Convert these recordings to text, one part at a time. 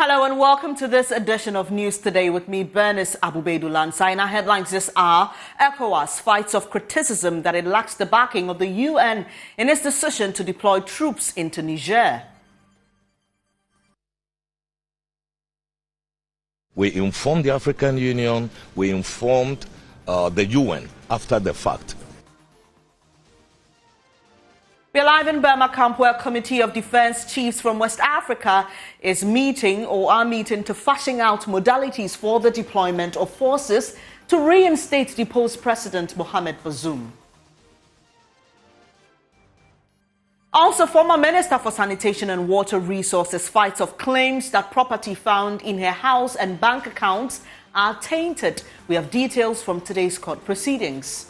Hello and welcome to this edition of News Today with me, Bernice Abubeidu-Lansai. In our headlines this hour, Ecowas fights off criticism that it lacks the backing of the UN in its decision to deploy troops into Niger. We informed the African Union, we informed the UN after the fact. We're live in Burma Camp, where a committee of defense chiefs from West Africa is meeting to fashion out modalities for the deployment of forces to reinstate deposed President Mohamed Bazoum. Also, former Minister for Sanitation and Water Resources fights off claims that property found in her house and bank accounts are tainted. We have details from today's court proceedings.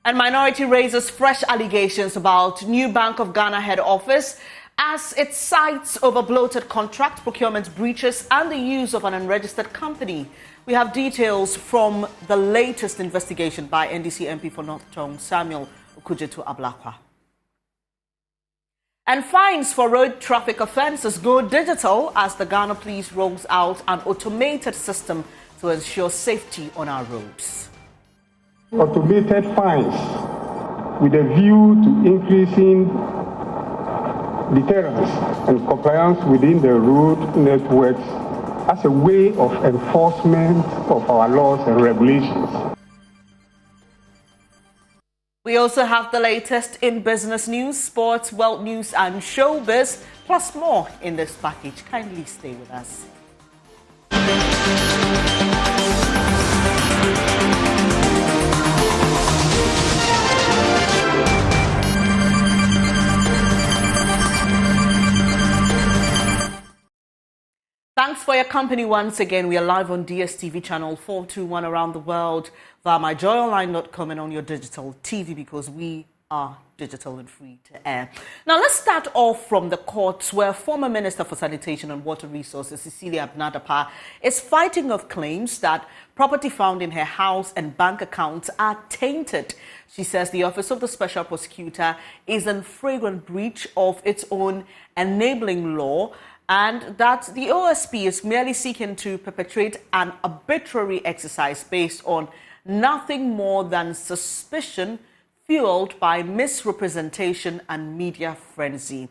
And Minority raises fresh allegations about new Bank of Ghana head office as it cites over bloated contract procurement breaches and the use of an unregistered company. We have details from the latest investigation by NDC MP for North Chong, Samuel Okujetu Ablakwa. And fines for road traffic offences go digital as the Ghana Police rolls out an automated system to ensure safety on our roads. Automated fines with a view to increasing deterrence and compliance within the road networks as a way of enforcement of our laws and regulations. We also have the latest in business news, sports, world news and showbiz, plus more in this package. Kindly stay with us. Thanks for your company once again. We are live on DSTV channel 421 around the world via myjoyonline.com and on your digital TV, because we are digital and free to air. Now let's start off from the courts, where former Minister for Sanitation and Water Resources Cecilia Dapaah is fighting off claims that property found in her house and bank accounts are tainted. She says the Office of the Special Prosecutor is in flagrant breach of its own enabling law, and that the OSP is merely seeking to perpetrate an arbitrary exercise based on nothing more than suspicion fueled by misrepresentation and media frenzy.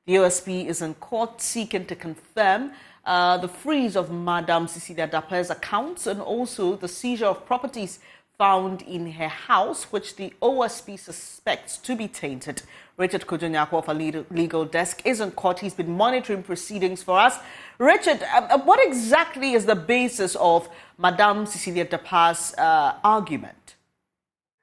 The OSP is in court seeking to confirm the freeze of Madam Cecilia Dapaah's accounts and also the seizure of properties found in her house, which the OSP suspects to be tainted. Richard Kojonyako of our legal desk is in court. He's been monitoring proceedings for us. Richard, what exactly is the basis of Madame Cecilia Dapaah's argument?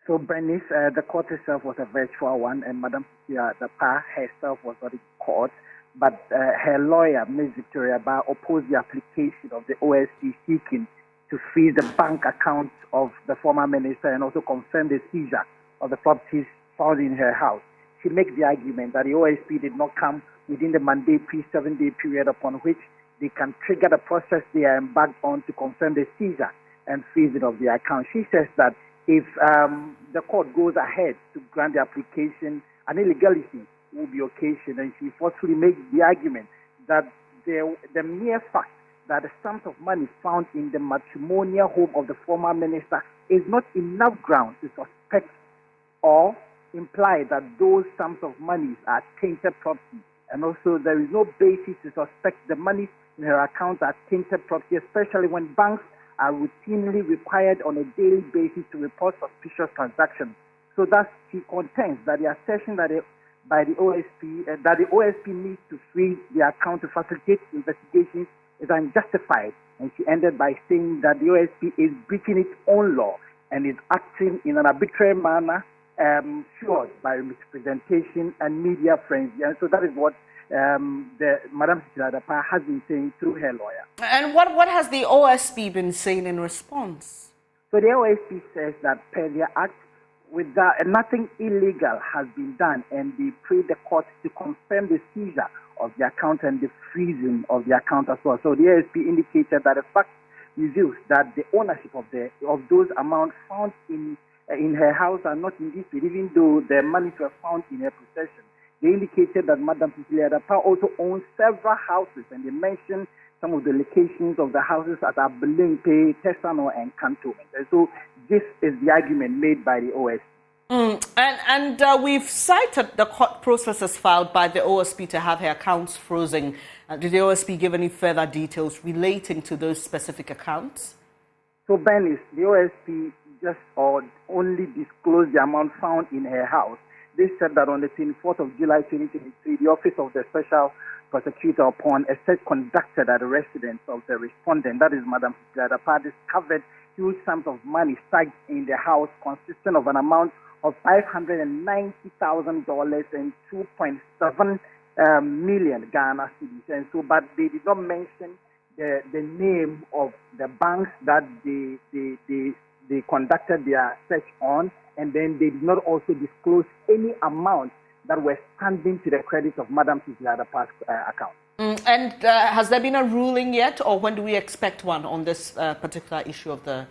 So, Bernice, the court itself was a virtual one, and Madame Cecilia Dapaah herself was not in court, but her lawyer, Ms. Victoria Ba, opposed the application of the OSP seeking to freeze the bank accounts of the former minister and also confirm the seizure of the properties found in her house. She makes the argument that the OSP did not come within the mandatory 7-day period upon which they can trigger the process they are embarked on to confirm the seizure and freezing of the account. She says that if the court goes ahead to grant the application, an illegality will be occasioned, and she forcefully makes the argument that the mere fact that the sums of money found in the matrimonial home of the former minister is not enough ground to suspect or imply that those sums of money are tainted property. And also there is no basis to suspect the money in her account are tainted property, especially when banks are routinely required on a daily basis to report suspicious transactions. So thus she contends that the assertion that by the OSP that the OSP needs to freeze the account to facilitate investigations is unjustified, and she ended by saying that the OSP is breaching its own law and is acting in an arbitrary manner, fueled by misrepresentation and media frenzy. And so that is what Madam Cecilia Dapaah has been saying through her lawyer. And what has the OSP been saying in response? So the OSP says that per their act, nothing illegal has been done, and they pray the court to confirm the seizure of the account and the freezing of the account as well. So the OSP indicated that the fact reveals that the ownership of those amounts found in her house are not in dispute, even though the monies were found in her possession. They indicated that Madam Cecilia Dapaah also owns several houses, and they mentioned some of the locations of the houses at Abelimpe, Tesano, and Cantonment. And so this is the argument made by the OSP. And we've cited the court processes filed by the OSP to have her accounts frozen. Did the OSP give any further details relating to those specific accounts? So, Bernice, the OSP just only disclosed the amount found in her house. They said that on the 24th of July 2023, the Office of the Special Prosecutor, upon a search conducted at the residence of the respondent, that is Madam Cecilia Dapaah, discovered huge sums of money stacked in the house, consisting of an amount of $590,000 and 2.7 million Ghana cedis. And so, but they did not mention the name of the banks that they conducted their search on, and then they did not also disclose any amount that were standing to the credit of Madam Cecilia Dapaah's account. And has there been a ruling yet, or when do we expect one on this particular issue of her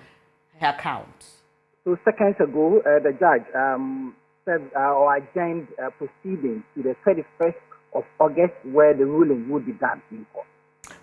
accounts? So seconds ago, the judge said or adjourned proceedings to the 31st of August, where the ruling would be done in court.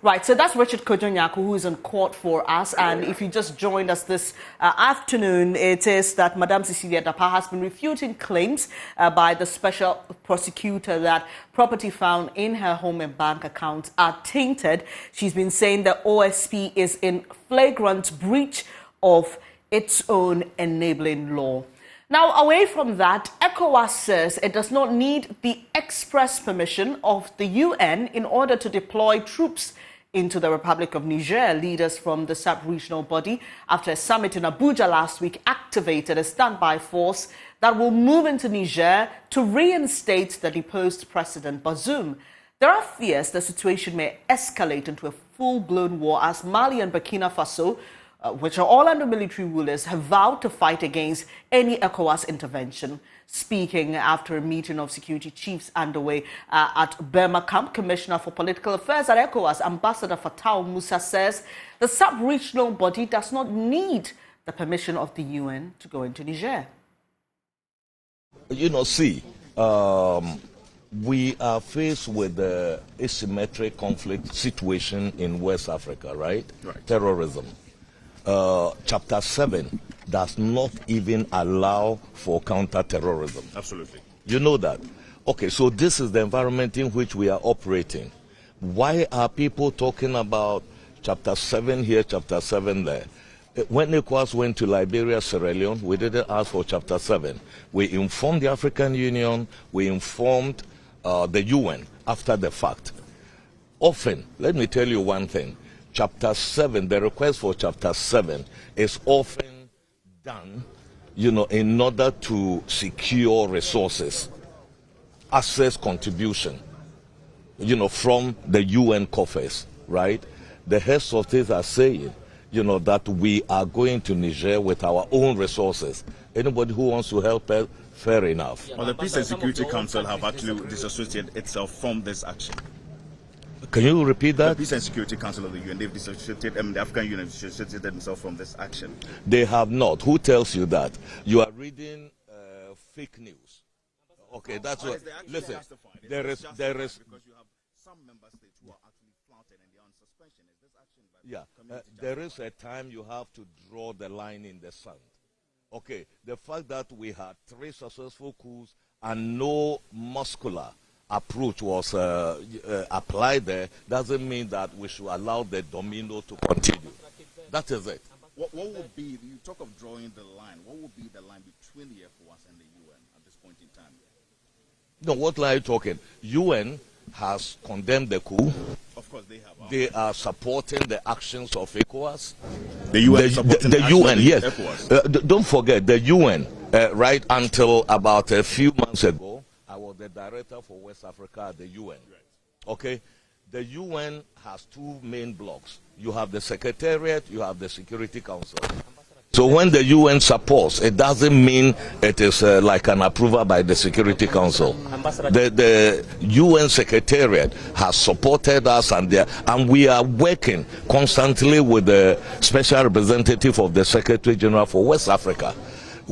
Right, so that's Richard Kojo-Nyarko, who is in court for us. And if you just joined us this afternoon, it is that Madame Cecilia Dapaah has been refuting claims by the special prosecutor that property found in her home and bank accounts are tainted. She's been saying the OSP is in flagrant breach of its own enabling law. Now, away from that, Ecowas says it does not need the express permission of the UN in order to deploy troops into the Republic of Niger. Leaders from the sub-regional body, after a summit in Abuja last week, activated a standby force that will move into Niger to reinstate the deposed President Bazoum. There are fears the situation may escalate into a full-blown war as Mali and Burkina Faso, which are all under military rulers, have vowed to fight against any ECOWAS intervention. Speaking after a meeting of security chiefs underway at Burma Camp, Commissioner for Political Affairs at ECOWAS, Ambassador Fatou Musa, says the sub-regional body does not need the permission of the UN to go into Niger. You know, we are faced with the asymmetric conflict situation in West Africa, right? Terrorism. Chapter 7 does not even allow for counter-terrorism. Absolutely. You know that. Okay, so this is the environment in which we are operating. Why are people talking about Chapter 7 here, Chapter 7 there? When ECOWAS went to Liberia, Sierra Leone, we didn't ask for Chapter 7. We informed the African Union, we informed the UN after the fact. Often, let me tell you one thing, Chapter 7, the request for Chapter 7 is often done, in order to secure resources, access contribution, from the UN coffers, right? The heads of states are saying, that we are going to Niger with our own resources. Anybody who wants to help us, fair enough. Well, the Peace and Security Council have actually disassociated itself from this action. Can you repeat that? The Peace and Security Council of the UN, they've disassociated, the African Union disassociated themselves from this action. They have not. Who tells you that? You are reading fake news. Okay, that's what. Listen, there is. Because you have some member states who are actually flouted and they are on suspension. Is this action? There is a time you have to draw the line in the sand. Okay, the fact that we had 3 successful coups and no muscular approach was applied there doesn't mean that we should allow the domino to continue. That is it. What would be, you talk of drawing the line, what would be the line between the ECOWAS and the UN at this point in time? No, what line are you talking? UN has condemned the coup. Of course they have. They are supporting the actions of ECOWAS. The UN supporting the UN, yes. ECOWAS. Don't forget, the UN, right until about a few months ago, I was the director for West Africa at the UN. Okay? The UN has 2 main blocks. You have the Secretariat, you have the Security Council. So when the UN supports, it doesn't mean it is like an approval by the Security Council. The UN Secretariat has supported us, and we are working constantly with the Special Representative of the Secretary General for West Africa.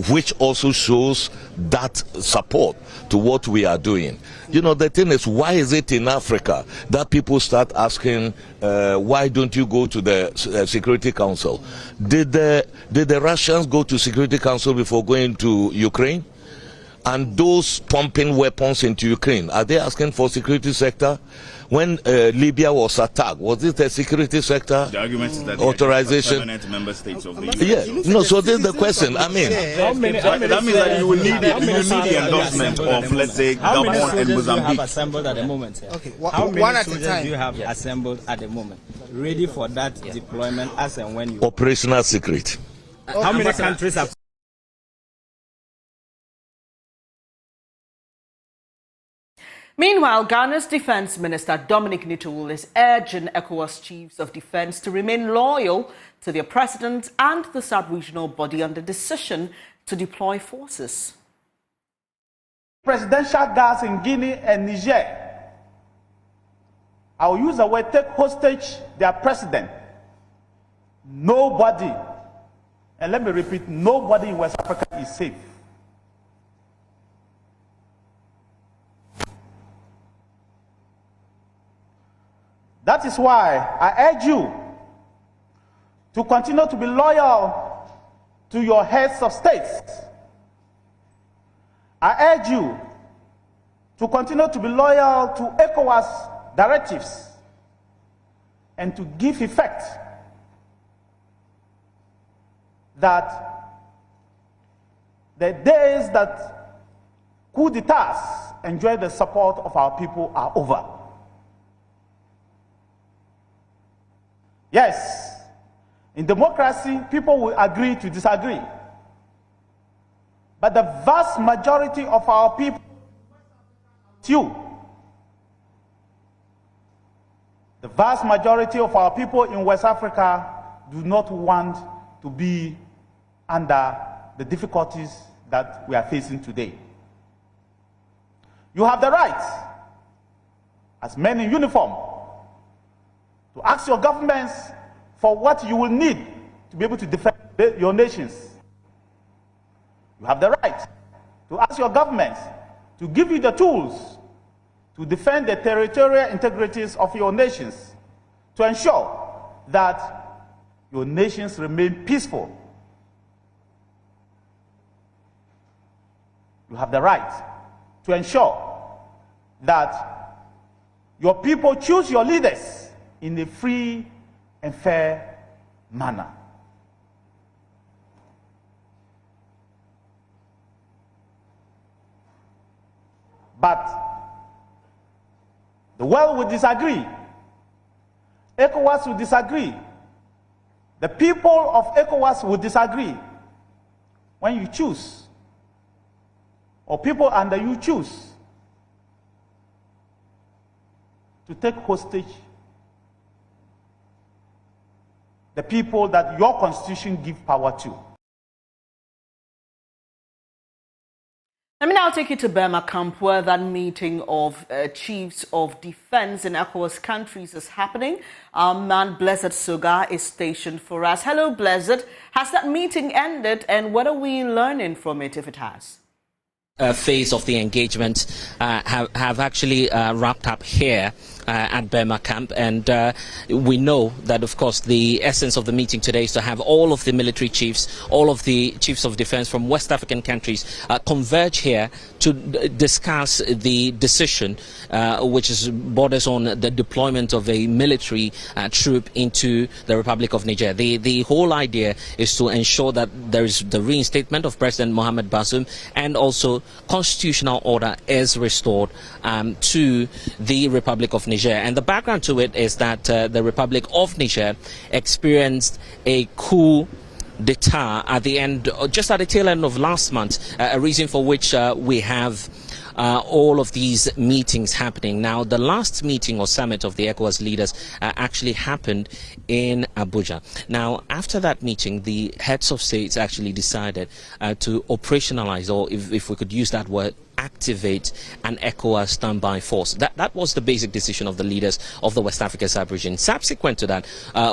which also shows that support to what we are doing. You know, the thing is, why is it in Africa that people start asking, why don't you go to the Security Council? Did the Russians go to Security Council before going to Ukraine? And those pumping weapons into Ukraine, are they asking for security sector? When Libya was attacked, was it a security sector? The argument is that authorization? permanent member states of the Yeah, no, so this is the question. I mean, that means that you will need the endorsement of, let's say, Gabon and Mozambique. Have assembled at the moment? Okay, how many one at a soldiers time. do you have assembled at the moment, ready for that deployment as and when you? operational secret. How many countries have? Meanwhile, Ghana's Defense Minister Dominic Nitoul is urging ECOWAS chiefs of defense to remain loyal to their president and the sub-regional body on the decision to deploy forces. Presidential guards in Guinea and Niger, I will use the word, take hostage their president. Nobody, and let me repeat, nobody in West Africa is safe. That is why I urge you to continue to be loyal to your heads of states. I urge you to continue to be loyal to ECOWAS directives and to give effect that the days that coup d'etats enjoy the support of our people are over. Yes, in democracy, people will agree to disagree. But the vast majority of our people, the vast majority of our people in West Africa do not want to be under the difficulties that we are facing today. You have the right, as men in uniform, to ask your governments for what you will need to be able to defend your nations. You have the right to ask your governments to give you the tools to defend the territorial integrities of your nations, to ensure that your nations remain peaceful. You have the right to ensure that your people choose your leaders in a free and fair manner. But the world will disagree. ECOWAS will disagree. The people of ECOWAS will disagree when you choose, or people under you choose, to take hostage the people that your constitution gives power to. Let me now take you to Burma Camp, where that meeting of chiefs of defense in ECOWAS countries is happening. Our man Blessed Suga is stationed for us. Hello, Blessed. Has that meeting ended, and what are we learning from it, if it has? Phase of the engagement have actually wrapped up here at Burma Camp, and we know that, of course, the essence of the meeting today is to have all of the military chiefs, all of the chiefs of defense from West African countries converge here to discuss the decision which borders on the deployment of a military troop into the Republic of Niger. The whole idea is to ensure that there is the reinstatement of President Mohamed Bazoum, and also constitutional order is restored to the Republic of Niger. And the background to it is that the Republic of Niger experienced a coup d'etat at the end, just at the tail end of last month, a reason for which we have all of these meetings happening. Now, the last meeting or summit of the ECOWAS leaders actually happened in Abuja. Now, after that meeting, the heads of states actually decided to operationalize, or if we could use that word, activate an ECOWAS standby force. That was the basic decision of the leaders of the West African sub-region. Subsequent to that,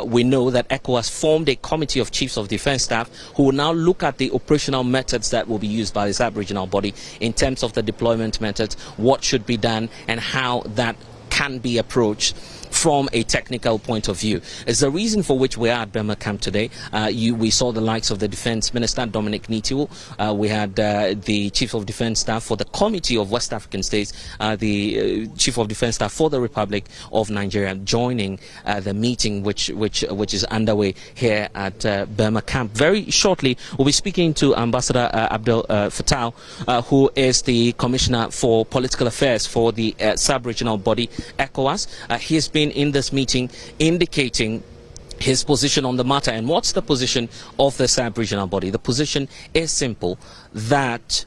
we know that ECOWAS formed a committee of chiefs of defense staff who will now look at the operational methods that will be used by the sub-regional body in terms of the deployment methods, what should be done, and how that can be approached from a technical point of view. It's the reason for which we are at Burma Camp today. We saw the likes of the Defense Minister, Dominic Nitiwo. We had the Chief of Defense Staff for the Committee of West African States, the Chief of Defense Staff for the Republic of Nigeria joining the meeting which is underway here at Burma Camp. Very shortly, we'll be speaking to Ambassador Abdel Fattah, who is the Commissioner for Political Affairs for the sub-regional body ECOWAS. He has been in this meeting indicating his position on the matter. And what's the position of the sub-regional body? The position is simple, that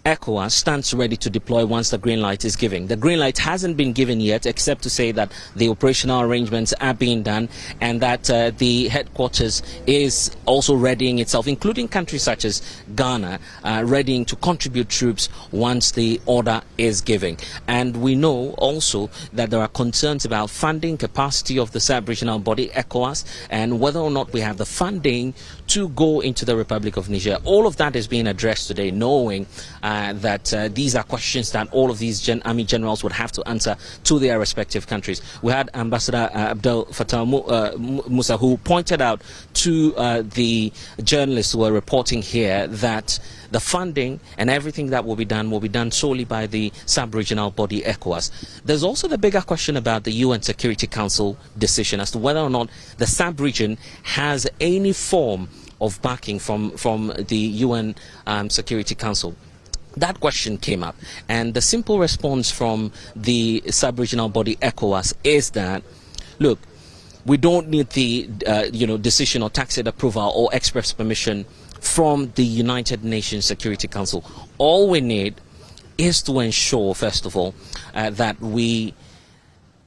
ECOWAS stands ready to deploy once the green light is given. The green light hasn't been given yet, except to say that the operational arrangements are being done and that the headquarters is also readying itself, including countries such as Ghana, readying to contribute troops once the order is given. And we know also that there are concerns about funding capacity of the sub-regional body, ECOWAS, and whether or not we have the funding to go into the Republic of Niger. All of that is being addressed today, knowing that these are questions that all of these army generals would have to answer to their respective countries. We had Ambassador Abdel Fattah Musa, who pointed out to the journalists who were reporting here that the funding and everything that will be done solely by the sub-regional body ECOWAS. There's also the bigger question about the UN Security Council decision as to whether or not the sub-region has any form of backing from the UN Security Council. That question came up, and the simple response from the sub-regional body ECOWAS is that, look, we don't need the decision or tacit approval or express permission from the United Nations Security Council. All we need is to ensure, first of all, that we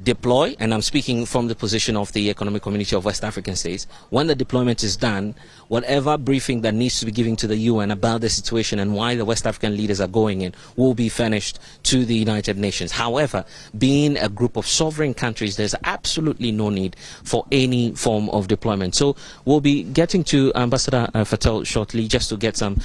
deploy, and I'm speaking from the position of the Economic Community of West African States, when the deployment is done, whatever briefing that needs to be given to the UN about the situation and why the West African leaders are going in will be furnished to the United Nations. However, being a group of sovereign countries, there's absolutely no need for any form of deployment. So we'll be getting to Ambassador Fattah shortly just to get some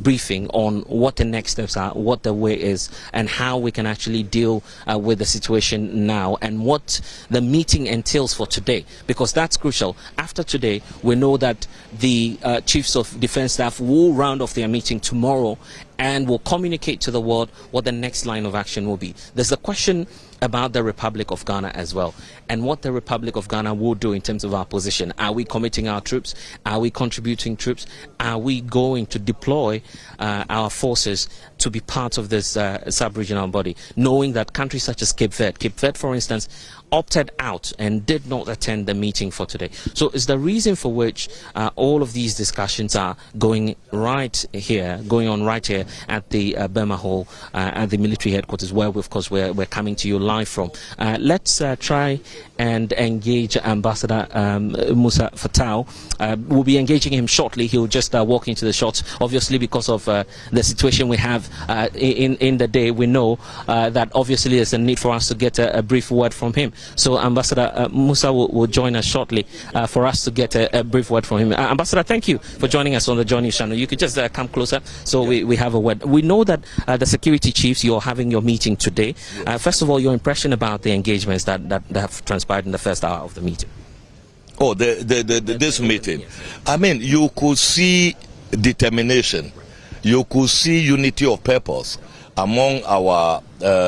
briefing on what the next steps are, what the way is, and how we can actually deal with the situation now, and what the meeting entails for today, because that's crucial. After today, we know that the chiefs of defense staff will round off their meeting tomorrow and will communicate to the world what the next line of action will be. There's a question about the Republic of Ghana as well, and what the Republic of Ghana will do in terms of our position. Are we committing our troops? Are we contributing troops? Are we going to deploy our forces to be part of this sub-regional body, knowing that countries such as Cape Verde, for instance, opted out and did not attend the meeting for today. So it's the reason for which all of these discussions are going on right here at the Burma Hall at the military headquarters, where of course we're coming to you live from. Let's try and engage Ambassador Musa Fattah. We'll be engaging him shortly. He'll just walk into the shots, obviously, because of the situation we have in the day. We know that obviously there's a need for us to get a brief word from him. So Ambassador Musa will join us shortly for us to get a brief word from him. Ambassador, thank you for joining us on the Joy News channel. You could just come closer so we have a word. We know that the security chiefs, you're having your meeting today. First of all, your impression about the engagements that have transpired in the first hour of the meeting. Oh, this meeting. I mean, you could see determination. You could see unity of purpose among our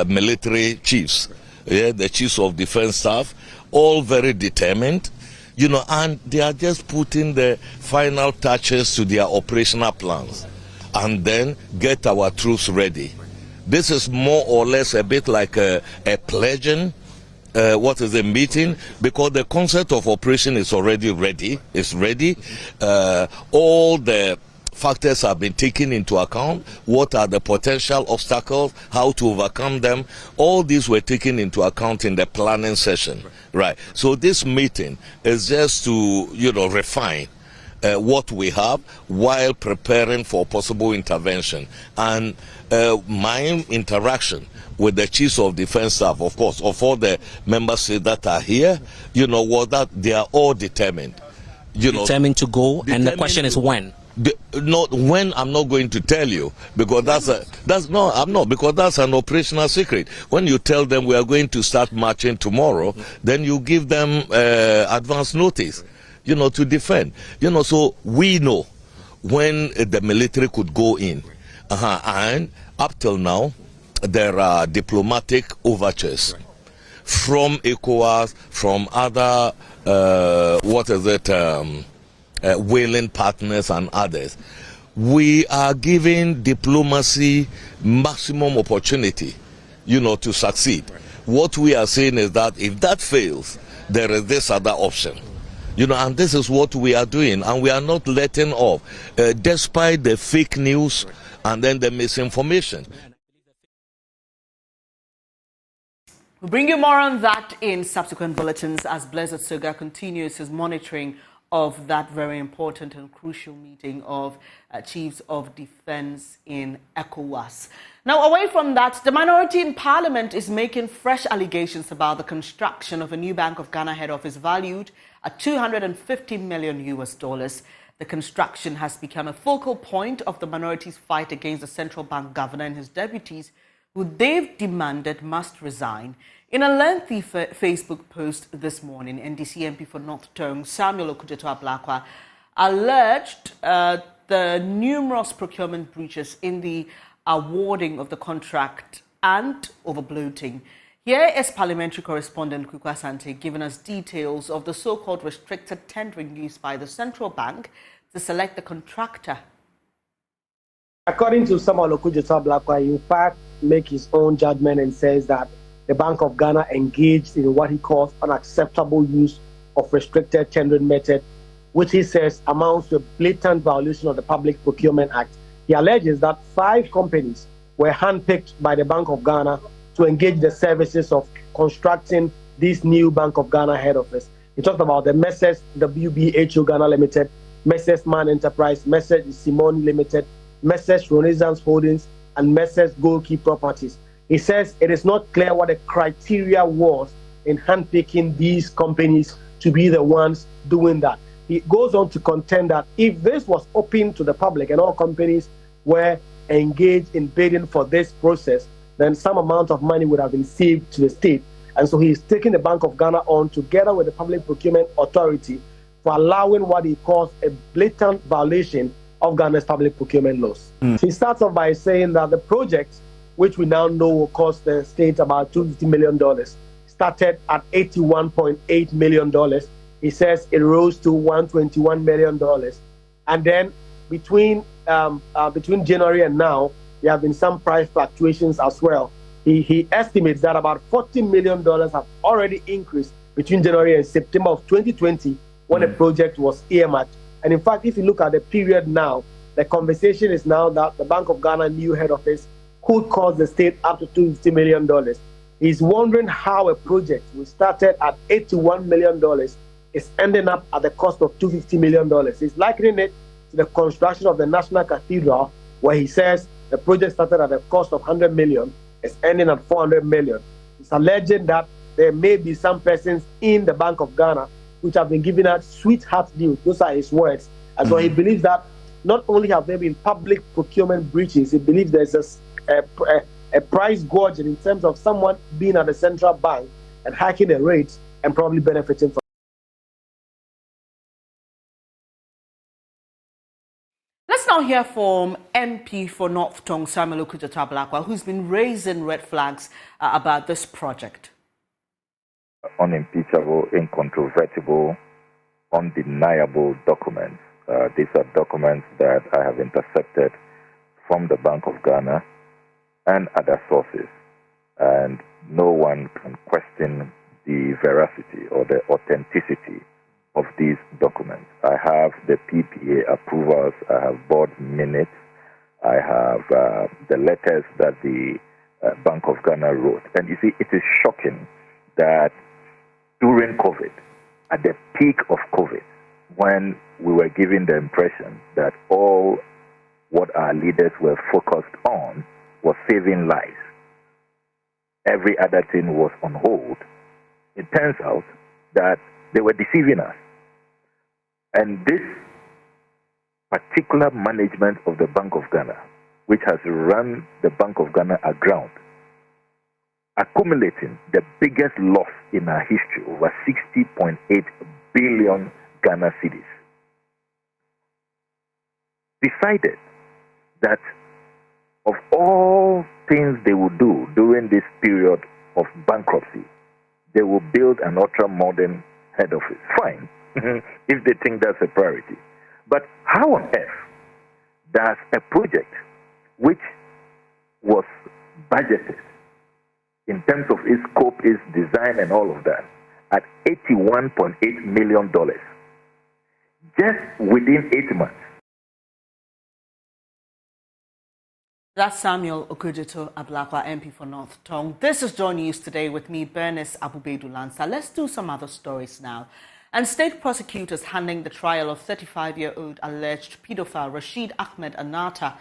military chiefs. Yeah, the chiefs of defense staff, all very determined, and they are just putting the final touches to their operational plans and then get our troops ready. This is more or less a bit like a pledging. What is the meeting? Because the concept of operation is already ready. It's ready. All the factors have been taken into account. What are the potential obstacles? How to overcome them? All these were taken into account in the planning session. Right. So this meeting is just to, refine what we have while preparing for possible intervention. And my interaction with the chiefs of defense staff, of course, of all the member states that are here, was that they are all determined. Determined to go, and the question is when. Not when, I'm not going to tell you, because I'm not, because that's an operational secret. When you tell them we are going to start marching tomorrow, then you give them advance notice, to defend. So we know when the military could go in, and up till now there are diplomatic overtures from ECOWAS, from other willing partners and others. We are giving diplomacy maximum opportunity, to succeed. What we are saying is that if that fails, there is this other option. And this is what we are doing, and we are not letting off, despite the fake news and then the misinformation. We'll bring you more on that in subsequent bulletins as Blessed Soga continues his monitoring of that very important and crucial meeting of chiefs of defense in ECOWAS. Now, away from that, the minority in parliament is making fresh allegations about the construction of a new Bank of Ghana head office valued at $250 million. The construction has become a focal point of the minority's fight against the central bank governor and his deputies, who they've demanded must resign. In a lengthy Facebook post this morning, NDC MP for North Tongue, Samuel Okudzeto-Ablakwa, alleged the numerous procurement breaches in the awarding of the contract and overbloating. Here is parliamentary correspondent Kukwa Sante giving us details of the so-called restricted tendering used by the central bank to select the contractor. According to Samuel Okudzeto-Ablakwa, he in fact makes his own judgment and says that the Bank of Ghana engaged in what he calls unacceptable use of restricted tendering method, which he says amounts to a blatant violation of the Public Procurement Act. He alleges that 5 companies were handpicked by the Bank of Ghana to engage the services of constructing this new Bank of Ghana head office. He talked about the Messrs. WBHO Ghana Limited, Messrs. Man Enterprise, Messrs. Simone Limited, Messrs. Renaissance Holdings, and Messrs. Goalkey Properties. He says it is not clear what the criteria was in handpicking these companies to be the ones doing that. He goes on to contend that if this was open to the public and all companies were engaged in bidding for this process, then some amount of money would have been saved to the state. And so he's taking the Bank of Ghana on together with the Public Procurement Authority for allowing what he calls a blatant violation of Ghana's public procurement laws. He starts off by saying that the project, which we now know will cost the state about $250 million, started at $81.8 million. He says it rose to $121 million. And then between January and now, there have been some price fluctuations as well. He estimates that about $40 million have already increased between January and September of 2020 when the project was earmarked. And in fact, if you look at the period now, the conversation is now that the Bank of Ghana new head office could cost the state up to $250 million. He's wondering how a project which started at $81 million is ending up at the cost of $250 million. He's likening it to the construction of the National Cathedral, where he says the project started at the cost of $100 million, is ending at $400 million. He's alleging that there may be some persons in the Bank of Ghana which have been giving out sweetheart deals. Those are his words. And so he believes that not only have there been public procurement breaches, he believes there's a price gorging in terms of someone being at the central bank and hiking the rates and probably benefiting from. Let's now hear from MP for North Tongue, Samuel Okudzeto-Ablakwa, who's been raising red flags about this project. Unimpeachable, incontrovertible, undeniable documents. These are documents that I have intercepted from the Bank of Ghana and other sources, and no one can question the veracity or the authenticity of these documents. I have the PPA approvals, I have board minutes, I have the letters that the Bank of Ghana wrote. And you see, it is shocking that during COVID, at the peak of COVID, when we were given the impression that all what our leaders were focused on was saving lives. Every other thing was on hold. It turns out that they were deceiving us. And this particular management of the Bank of Ghana, which has run the Bank of Ghana aground, accumulating the biggest loss in our history, over 60.8 billion Ghana cedis, decided that of all things they would do during this period of bankruptcy, they will build an ultra-modern head office. Fine, if they think that's a priority. But how on earth does a project which was budgeted in terms of its scope, its design, and all of that, at $81.8 million, just within 8 months? That's Samuel Okudzeto Ablakwa, MP for North Tong. This is Joy News Today with me, Bernice Abubedu Lanza. Let's do some other stories now. And state prosecutors handling the trial of 35-year-old alleged pedophile Rashid Ahmed Anata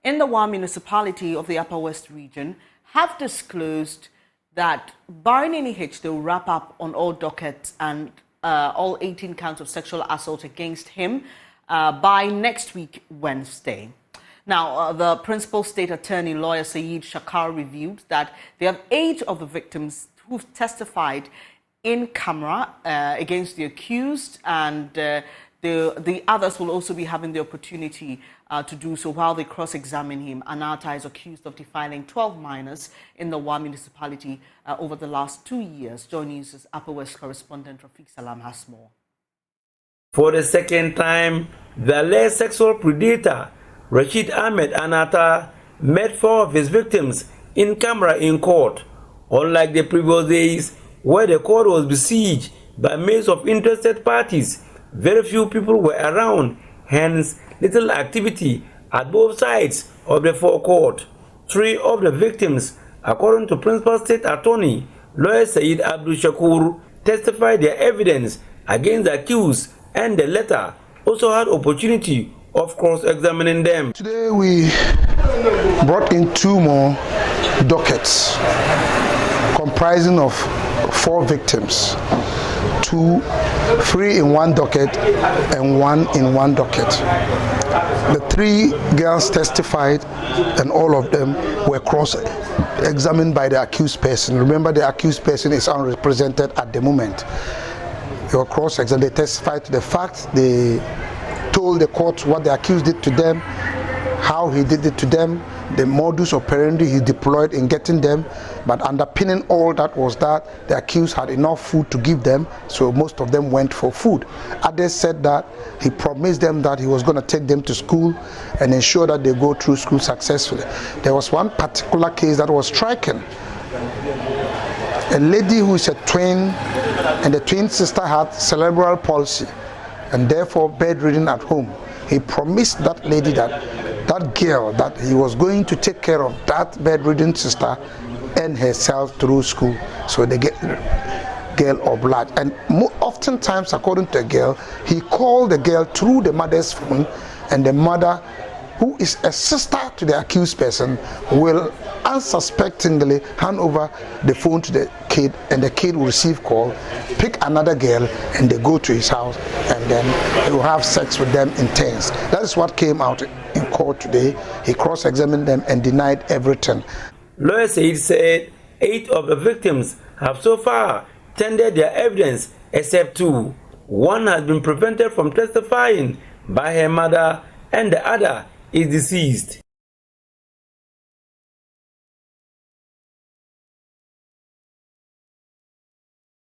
in the Wa municipality of the Upper West region have disclosed that barring any hitch, they will wrap up on all dockets and all 18 counts of sexual assault against him by next week, Wednesday. Now, the principal state attorney, lawyer Sayed Shakar, revealed that they have 8 of the victims who've testified in camera against the accused, and the others will also be having the opportunity to do so while they cross-examine him. Anata is accused of defiling 12 minors in the Wa municipality over the last 2 years. Joy News' Upper West correspondent Rafiq Salam has more. For the second time, the alleged sexual predator Rashid Ahmed Anata met 4 of his victims in camera in court. Unlike the previous days, where the court was besieged by mass of interested parties, very few people were around, hence little activity at both sides of the forecourt. 3 of the victims, according to Principal State Attorney Lawyer Said Abdul Shakur, testified their evidence against the accused, and the latter also had opportunity of cross-examining them. Today we brought in 2 more dockets comprising of 4 victims, 3 in one docket and 1 in one docket. The 3 girls testified, and all of them were cross-examined by the accused person. Remember, the accused person is unrepresented at the moment. They were cross-examined. They testified to the facts. They told the court what the accused did to them, how he did it to them, the modus operandi he deployed in getting them. But underpinning all that was that the accused had enough food to give them, so most of them went for food. Others said that he promised them that he was going to take them to school and ensure that they go through school successfully. There was one particular case that was striking. A lady who is a twin, and the twin sister had cerebral palsy and therefore bedridden at home. He promised that lady that girl that he was going to take care of that bedridden sister and herself through school, so the girl obliged. And oftentimes, according to the girl, he called the girl through the mother's phone, and the mother, who is a sister to the accused person, will unsuspectingly hand over the phone to the kid, and the kid will receive call, pick another girl, and they go to his house, and then he will have sex with them in turns. That is what came out in court today. He cross-examined them and denied everything. Lawyer Said said 8 of the victims have so far tendered their evidence except 2. One has been prevented from testifying by her mother, and the other is deceased.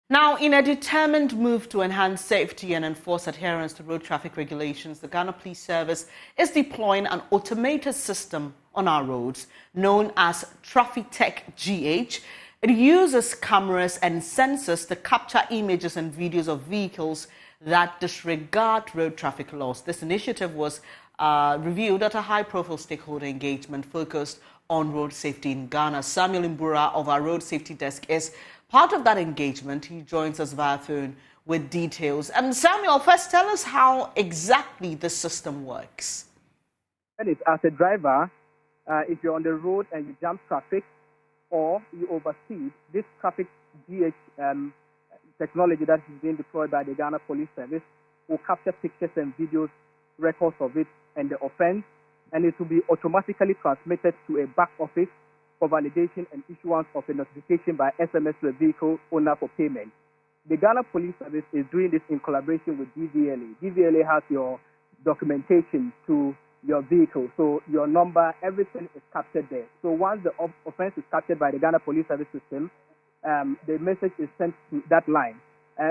Now, in a determined move to enhance safety and enforce adherence to road traffic regulations, the Ghana Police Service is deploying an automated system on our roads known as TraffiTech GH. It uses cameras and sensors to capture images and videos of vehicles that disregard road traffic laws. This initiative was reviewed at a high-profile stakeholder engagement focused on road safety in Ghana. Samuel Mbura of our Road Safety Desk is part of that engagement. He joins us via phone with details. And Samuel, first tell us how exactly the system works. And as a driver, if you're on the road and you jump traffic or you overspeed, this traffic GH technology that is being deployed by the Ghana Police Service will capture pictures and videos, records of it and the offense, and it will be automatically transmitted to a back office for validation and issuance of a notification by SMS to the vehicle owner for payment. The Ghana Police Service is doing this in collaboration with DVLA. DVLA has your documentation to your vehicle, so your number, everything is captured there. So once the offense is captured by the Ghana Police Service system, the message is sent to that line.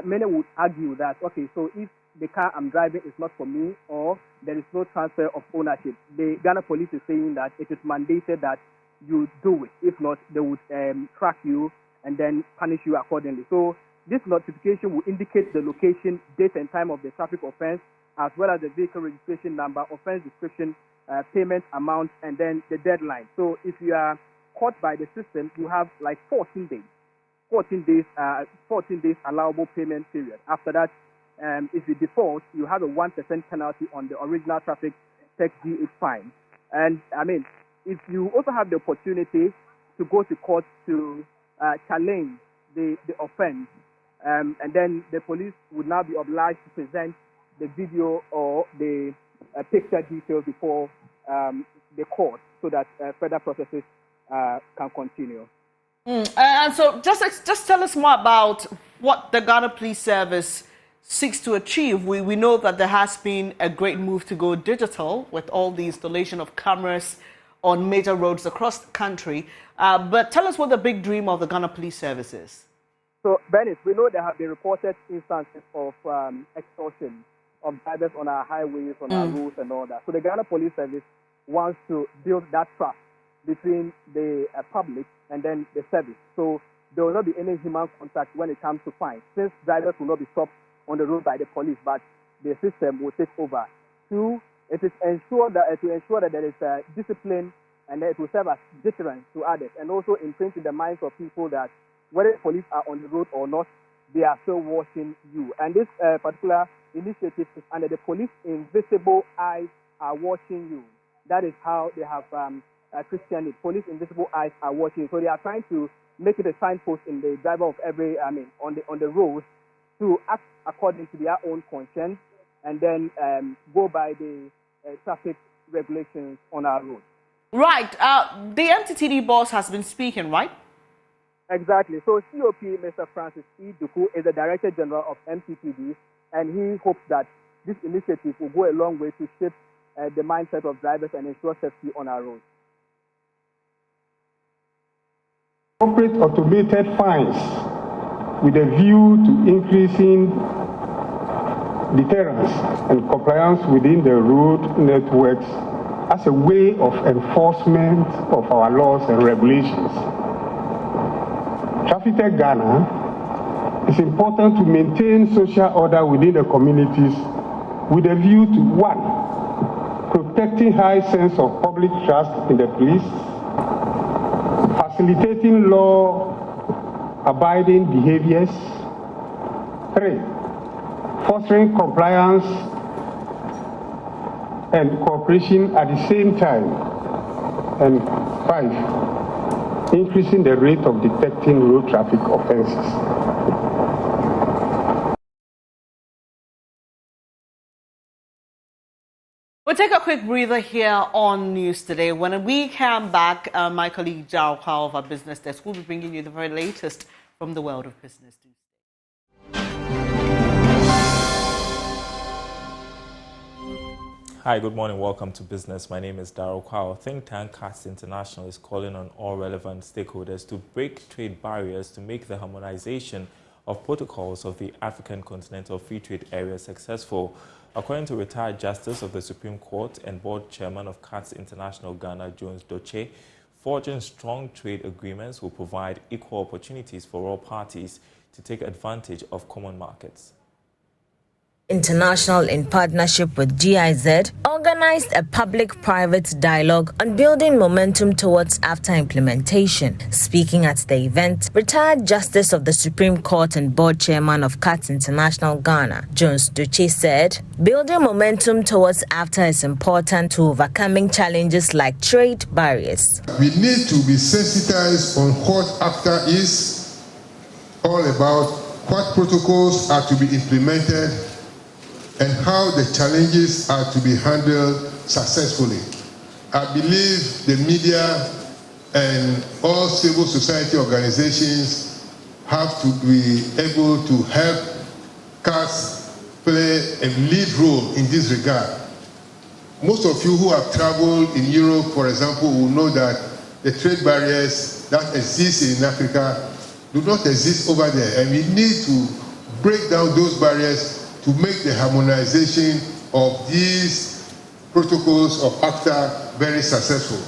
Many would argue that, okay, so if the car I'm driving is not for me or there is no transfer of ownership, the Ghana Police is saying that it is mandated that you do it. If not, they would track you and then punish you accordingly. So this notification will indicate the location, date and time of the traffic offense, as well as the vehicle registration number, offense description, payment amount, and then the deadline. So if you are caught by the system, you have like 14 days. 14 days allowable payment period. After that, if you default, you have a 1% penalty on the original traffic tax GH fine. And I mean, if you also have the opportunity to go to court to challenge the offense, and then the police would now be obliged to present the video or the picture details before the court so that further processes can continue. And so just tell us more about what the Ghana Police Service seeks to achieve. We know that there has been a great move to go digital with all the installation of cameras on major roads across the country. But tell us what the big dream of the Ghana Police Service is. So, Bennett, we know there have been reported instances of extortion of drivers on our highways, on our roads and all that. So the Ghana Police Service wants to build that trust between the public and then the service. So there will not be any human contact when it comes to fines, since drivers will not be stopped on the road by the police, but the system will take over. Two, it is to ensure that there is discipline and that it will serve as deterrence to others, and also imprint in the minds of people that whether the police are on the road or not, they are still watching you. And this particular initiative is under the Police Invisible Eyes Are Watching You. That is how they have christened it. Police Invisible Eyes Are Watching You. So they are trying to make it a signpost in the driver of every, on the road, to act according to their own conscience and then go by the traffic regulations on our road. Right. The MTTD boss has been speaking, right? Exactly. So COP, Mr. Francis E. Duku, is the Director General of MTTD, and he hopes that this initiative will go a long way to shape the mindset of drivers and ensure safety on our roads. Corporate automated fines with a view to increasing deterrence and compliance within the road networks as a way of enforcement of our laws and regulations. Traffic Ghana, it's important to maintain social order within the communities with a view to 1, protecting high sense of public trust in the police, facilitating law-abiding behaviors, 3, fostering compliance and cooperation at the same time, and 5, increasing the rate of detecting road traffic offenses. We'll take a quick breather here on News Today. When we come back, my colleague Zhao Kao of our business desk will be bringing you the very latest from the world of business. Hi, good morning. Welcome to Business. My name is Darryl Kwao. Think tank CATS International is calling on all relevant stakeholders to break trade barriers to make the harmonization of protocols of the African Continental Free Trade Area successful. According to retired Justice of the Supreme Court and Board Chairman of CATS International Ghana, Jones Doche, forging strong trade agreements will provide equal opportunities for all parties to take advantage of common markets. International, in partnership with GIZ, organized a public-private dialogue on building momentum towards after implementation. Speaking at the event, retired Justice of the Supreme Court and board chairman of CAT International Ghana, Jones Duche, said, building momentum towards after is important to overcoming challenges like trade barriers. We need to be sensitized on what after is all about, what protocols are to be implemented, and how the challenges are to be handled successfully. I believe the media and all civil society organizations have to be able to help CAS play a lead role in this regard. Most of you who have traveled in Europe, for example, will know that the trade barriers that exist in Africa do not exist over there, and we need to break down those barriers to make the harmonization of these protocols of ACTA very successful.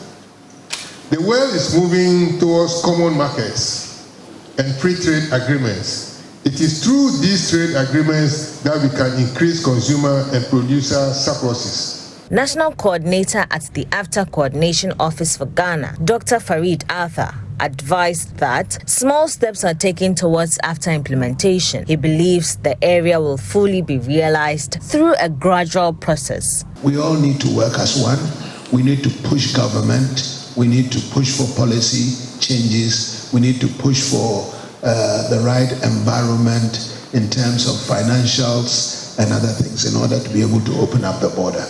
The world is moving towards common markets and free trade agreements. It is through these trade agreements that we can increase consumer and producer surpluses. National Coordinator at the AFTA Coordination Office for Ghana, Dr. Farid Arthur, advised that small steps are taken towards after implementation. He believes the area will fully be realized through a gradual process. We all need to work as one. We need to push government. We need to push for policy changes. We need to push for the right environment in terms of financials and other things in order to be able to open up the border.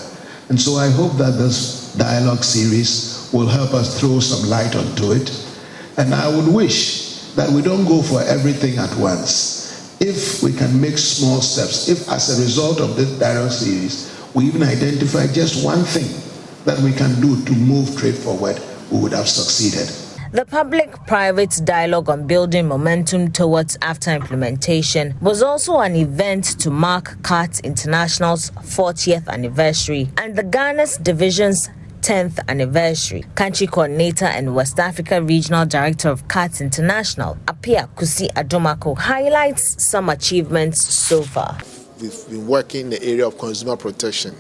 And so I hope that this dialogue series will help us throw some light onto it. And I would wish that we don't go for everything at once. If we can make small steps, if as a result of this dialogue series, we even identify just one thing that we can do to move trade forward, we would have succeeded. The public-private dialogue on building momentum towards after implementation was also an event to mark CAT International's 40th anniversary and the Ghana's division's 10th anniversary. Country Coordinator and West Africa Regional Director of CAT International, Apia Kusi Adomako, highlights some achievements so far. We've been working in the area of consumer protection.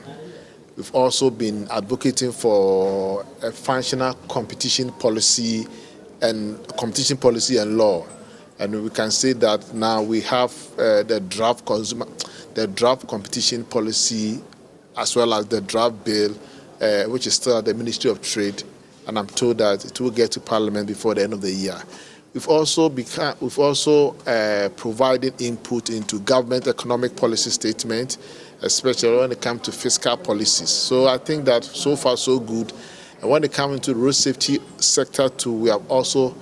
We've also been advocating for a functional competition policy and law. And we can say that now we have the draft competition policy as well as the draft bill, which is still at the Ministry of Trade, and I'm told that it will get to Parliament before the end of the year. We've also provided input into government economic policy statement, especially when it comes to fiscal policies. So I think that so far so good. And when it comes into the road safety sector too, we are also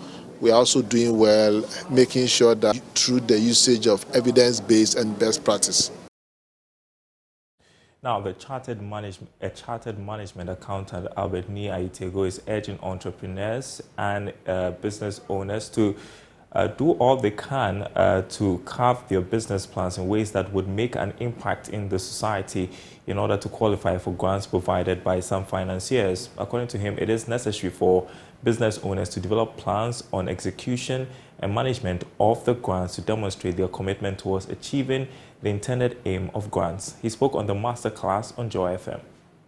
doing well, making sure that through the usage of evidence-based and best practice. Now, the chartered management accountant Albert Ni Aitego is urging entrepreneurs and business owners to do all they can to carve their business plans in ways that would make an impact in the society in order to qualify for grants provided by some financiers. According to him, it is necessary for business owners to develop plans on execution and management of the grants to demonstrate their commitment towards achieving the intended aim of grants. He spoke on the masterclass on Joy FM.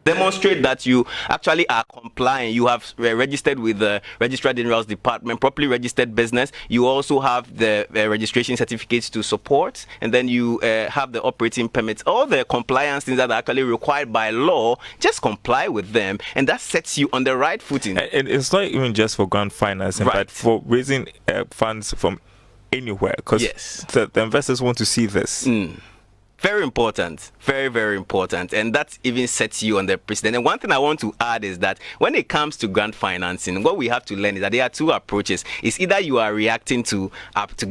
Demonstrate that you actually are complying. You have registered with the Registrar General's Department, properly registered business. You also have the registration certificates to support, and then you have the operating permits. All the compliance things that are actually required by law, just comply with them, and that sets you on the right footing. And it's not even just for grant financing, right, but for raising funds from anywhere, because the investors want to see this. Very important, very, very important, and that even sets you on the precedent. And one thing I want to add is that when it comes to grant financing, what we have to learn is that there are two approaches. It's either you are reacting to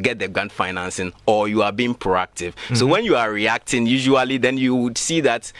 get the grant financing, or you are being proactive. So when you are reacting, usually then you would see that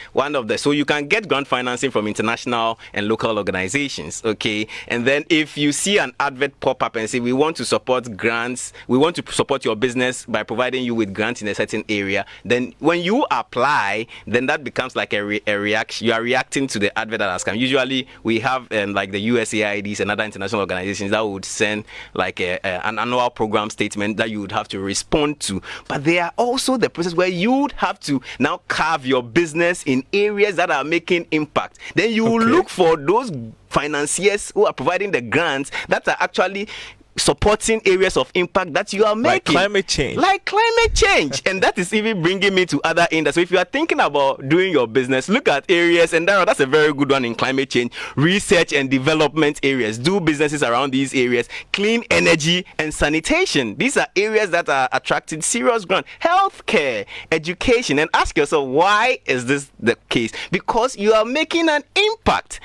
so you can get grant financing from international and local organizations, okay? And then if you see an advert pop up and say, we want to support grants, we want to support your business by providing you with grants in a certain area, then when you apply, then that becomes like a reaction. You are reacting to the advert that has come. Usually we have like the USAIDs and other international organizations that would send like an annual program statement that you would have to respond to. But there are also the process where you would have to now carve your business in areas that are making impact. Then you will look for those financiers who are providing the grants that are actually supporting areas of impact that you are making. Like climate change. Like climate change. And that is even bringing me to other industries. So if you are thinking about doing your business, look at areas, and that's a very good one in climate change, research and development areas. Do businesses around these areas. Clean energy and sanitation. These are areas that are attracting serious grant. Healthcare, education. And ask yourself, why is this the case? Because you are making an impact.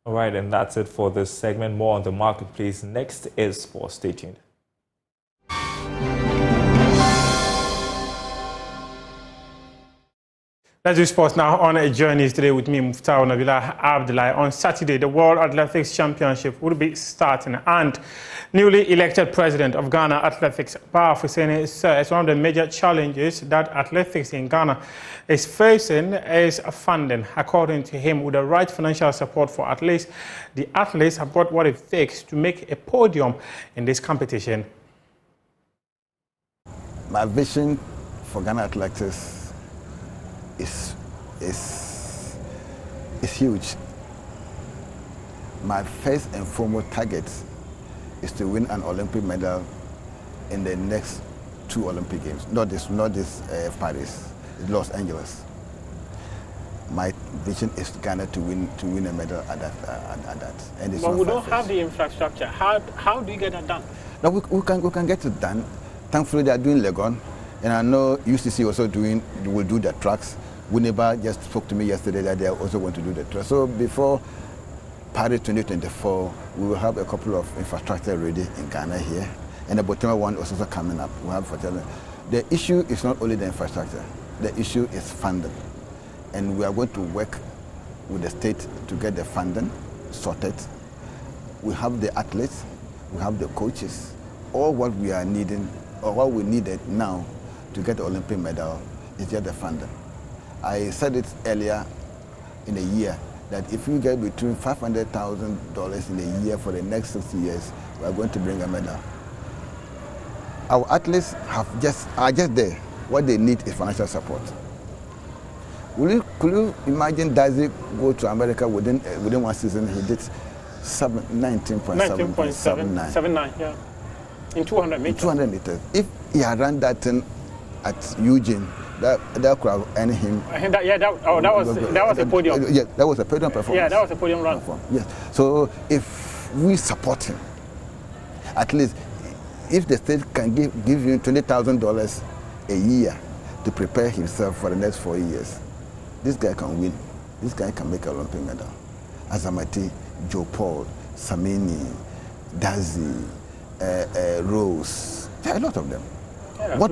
All right, and that's it for this segment. More on the marketplace. Next is sports. Stay tuned. Let's do sports now on a journey today with me, Muftau Nabila Abdullah. On Saturday, the World Athletics Championship will be starting, and newly elected president of Ghana Athletics, Baa Fuseni, says one of the major challenges that athletics in Ghana is facing is funding. According to him, with the right financial support for athletes, the athletes have got what it takes to make a podium in this competition. My vision for Ghana Athletics is huge. My first and foremost target is to win an Olympic medal in the next 2 Olympic Games. Not this Paris, Los Angeles. My vision is Ghana to win a medal at that. And it's but we don't have the infrastructure. How do you get that done? No, we can get it done. Thankfully, they are doing Legon, and I know UCC also will do the tracks. Winneba just spoke to me yesterday that they are also going to do the tracks. So before Paris 2024, we will have a couple of infrastructure ready in Ghana here, and the Botswana one is also coming up. We have the issue is not only the infrastructure. The issue is funding, and we are going to work with the state to get the funding sorted. We have the athletes, we have the coaches. All what we are needing, or what we needed now to get the Olympic medal is just the funding. I said it earlier in a year that if we get between $500,000 in a year for the next 6 years, we are going to bring a medal. Our athletes are just there. What they need is financial support. Could you imagine Daisy go to America within 1 season? He did 19.79. Yeah. In 200 meters. 200 meters. If he had run that thing at Eugene, that could have earned him. That was a podium. Yeah, that was a podium performance. Yeah, that was a podium run. Yes. So if we support him, at least if the state can give him $20,000 a year to prepare himself for the next 4 years, this guy can win. This guy can make an Olympic medal. Azamati, Joe Paul, Samini, Dazi, Rose, there are a lot of them. Yeah, what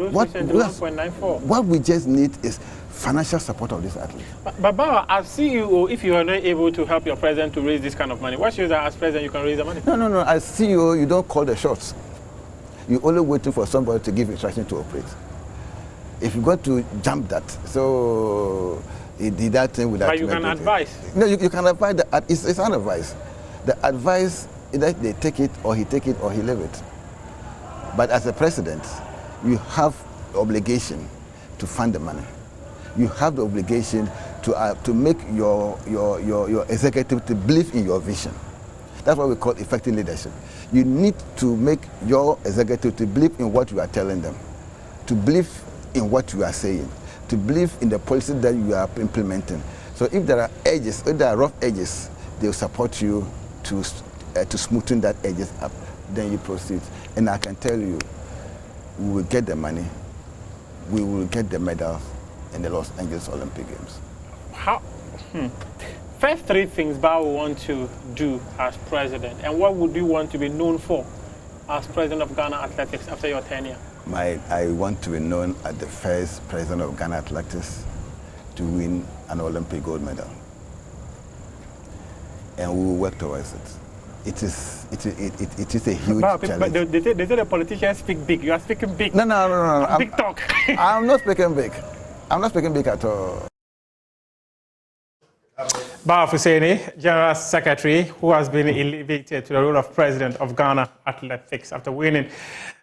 we just need is financial support of this athlete. But as CEO, if you are not able to help your president to raise this kind of money, what shows that as president you can raise the money? No. As CEO, you don't call the shots. You're only waiting for somebody to give instruction to operate. If you got to jump that, so he did that thing without. But you can advise. No, you can advise. It's an advice. The advice is that they take it, or he take it, or he leave it. But as a president, you have the obligation to fund the money. You have the obligation to make your executive to believe in your vision. That's what we call effective leadership. You need to make your executive to believe in what you are telling them, to believe in what you are saying, to believe in the policy that you are implementing. So if there are edges, if there are rough edges, they will support you to smoothen that edges up. Then you proceed. And I can tell you, we will get the money, we will get the medal in the Los Angeles Olympic Games. First 3 things Baa will want to do as president, and what would you want to be known for as president of Ghana Athletics after your tenure? I want to be known as the first president of Ghana Athletics to win an Olympic gold medal. And we will work towards it. it is a huge But challenge. they say the politicians speak big. You are speaking big. No. Big talk. I'm not speaking big. I'm not speaking big at all. Baah Husseini, General Secretary, who has been elevated to the role of President of Ghana Athletics after winning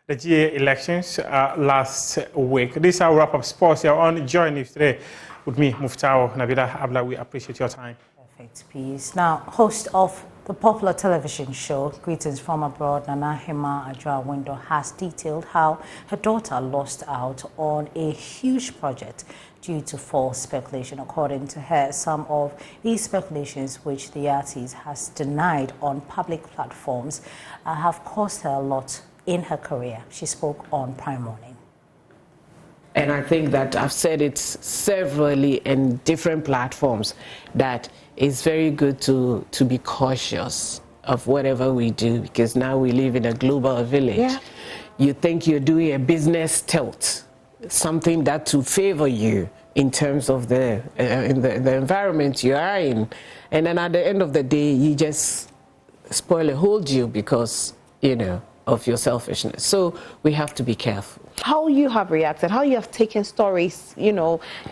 the GA elections last week. This is our wrap-up sports here on Joy News today with me, Muftao Nabila Abla. We appreciate your time. Perfect, peace. Now, host of the popular television show Greetings from Abroad, Nana Hema Adjoa-Window, has detailed how her daughter lost out on a huge project due to false speculation. According to her, some of these speculations, which the artist has denied on public platforms, have cost her a lot in her career. She spoke on Prime Morning. And I think that I've said it severally in different platforms that it's very good to be cautious of whatever we do, because now we live in a global village. Yeah. You think you're doing a business tilt, something that to favor you in terms of the environment you are in, and then at the end of the day you just spoil a whole deal because of your selfishness. So we have to be careful. How you have reacted, how you have taken stories,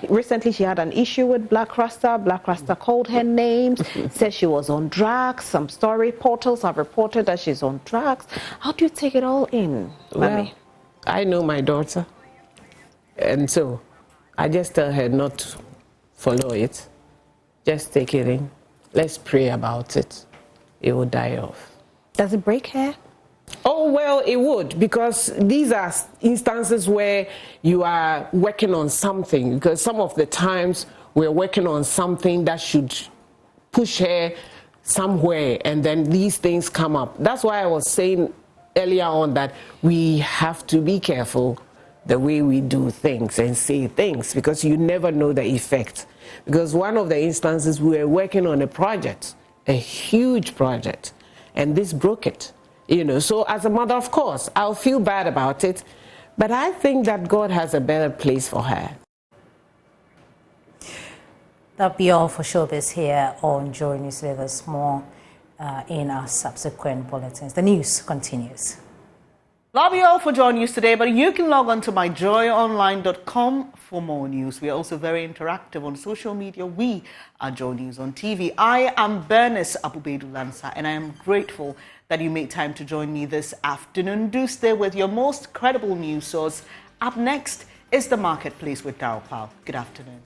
recently she had an issue with Black Rasta. Black Rasta called her names, said she was on drugs. Some story portals have reported that she's on drugs. How do you take it all in, Mami? Well, I know my daughter, and so I just tell her not to follow it. Just take it in. Let's pray about it. It will die off. Does it break her? Oh, well, it would, because these are instances where you are working on something, because some of the times we're working on something that should push her somewhere, and then these things come up. That's why I was saying earlier on that we have to be careful the way we do things and say things, because you never know the effect. Because one of the instances, we were working on a project, a huge project, and this broke it. So as a mother, of course, I'll feel bad about it, but I think that God has a better place for her. That'll be all for Showbiz here on Joy News. There's more in our subsequent bulletins. The news continues. Love you all for joining us today, but you can log on to myjoyonline.com for more news. We are also very interactive on social media. We are Joy News on TV. I am Bernice Abubedu Lansa, and I am grateful that you made time to join me this afternoon. Do stay with your most credible news source. Up next is The Marketplace with Dapaah. Good afternoon.